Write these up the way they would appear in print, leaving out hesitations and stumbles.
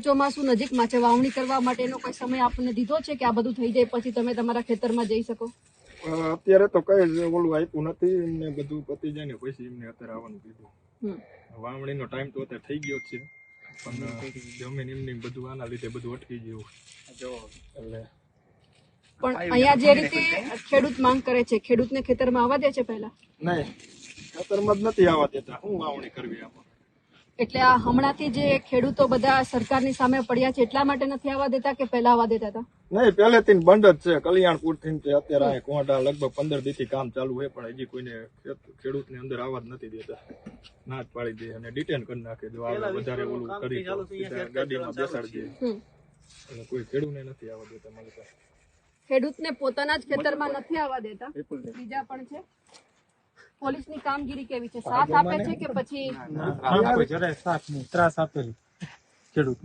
ચોમાસું નજીકમાં છે, વાવણી કરવા માટેનો કોઈ સમય આપણને દીધો છે કે આ બધું થઈ જાય પછી તમે તમારા ખેતરમાં જઈ શકો? અત્યારે તો કઈ જ ઓલું આપ્યું નથી એમને, બધું પતી જાય ને પછી એમને અત્યારે આવવાનું કીધું. વાવણીનો ટાઈમ તો અત્યારે થઈ ગયો છે પણ જમીન એમની બધું આના લીધે બધું અટકી ગયું. એટલે પણ અહીંયા જે રીતે ખેડૂત માંગ કરે છે, ખેડૂતને ખેતરમાં આવવા દે છે પહેલા? નહીં, ખેતરમાં જ નથી આવવા દેતા. શું વાવણી કરવી આમાં? એટલે આ હમણાંથી જે ખેડૂતો બધા સરકારની સામે પડ્યા છે એટલા માટે નથી આવવા દેતા કે પહેલા આવવા દેતા હતા? નહીં, પહેલેથી બંધ જ છે. કલ્યાણપુર થી અત્યારે અહીં કોંઢા લગભગ 15 દીથી કામ ચાલુ હોય પણ હજી કોઈને ખેડૂતને અંદર આવવા જ નથી દેતા. ના જ પાડી દે અને ડિટેન કરી નાખે. જો આ વધારે ઓલું કરી તો સીધા ગાડીમાં બેસાડી દે. એટલે કોઈ ખેડૂતને નથી આવવા દેતા. મને તો ખેડૂતને પોતાના જ ખેતરમાં નથી આવવા દેતા. બીજા પણ છે. પોલીસની કામગીરી કેવી છે? સાથ આપે છે કે પછી? જરાય સાથ નહીં, ત્રાસ આપેલી ખેડૂત.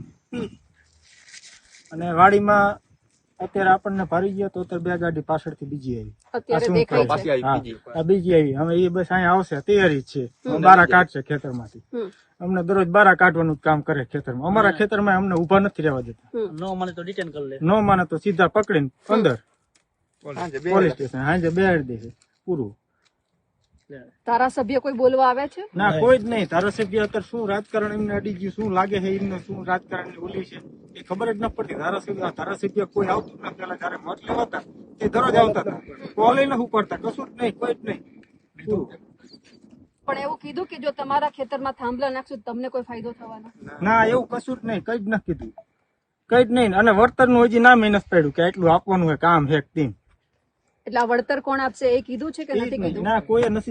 અને વાડીમાં અત્યારે આપણને ભરી ગયા તો અત્યારે 2 ગાડી પાછળથી બીજી આવી. અત્યારે દેખાય છે આ બીજી આવી. હવે એ બસ અહીંયા આવશે, તૈયારી જ છે. બારા કાઢશે ખેતરમાંથી. અમને દરરોજ બારા કાઢવાનું કામ કરે ખેતરમાં. અમારા ખેતરમાં અમને ઉભા નથી રહેવા દેતા. નો માને તો ડિટેન કરી લે, નો માને તો સીધા પકડીને અંદર પોલીસ સ્ટેશન હાંજે બેહાડી દે છે. પૂરું. ધારાસભ્ય કોઈ બોલવા આવે છે? ના, કોઈ જ નહીં. ધારાસભ્ય અત્યારે શું રાજકારણ એમને અડી ગયું, શું લાગે છે એમને, શું રાજકારણ ઓલી છે એ ખબર જ ન પડતી. ધારાસભ્ય કોઈ આવતું નથી. પેલા જયારે મત લેવાતા એ દરરોજ આવતા હતા, કોલ ન ઉપાડતા, કશું જ નહીં, કોઈ જ નહીં. પણ એવું કીધું કે જો તમારા ખેતરમાં થાંભલા નાખશું તમને કોઈ ફાયદો થવાનો? ના, એવું કશું જ નહીં, કઈ જ નથી કીધું, કઈ જ નહીં. અને વળતરનું હજી નામ નથી પડ્યું કે એટલું આપવાનું હોય કામ હે ટીમ. એટલે આ વળતર કોણ આપશે એ કીધું છે કે નથી કીધું? ના, કોઈ નથી.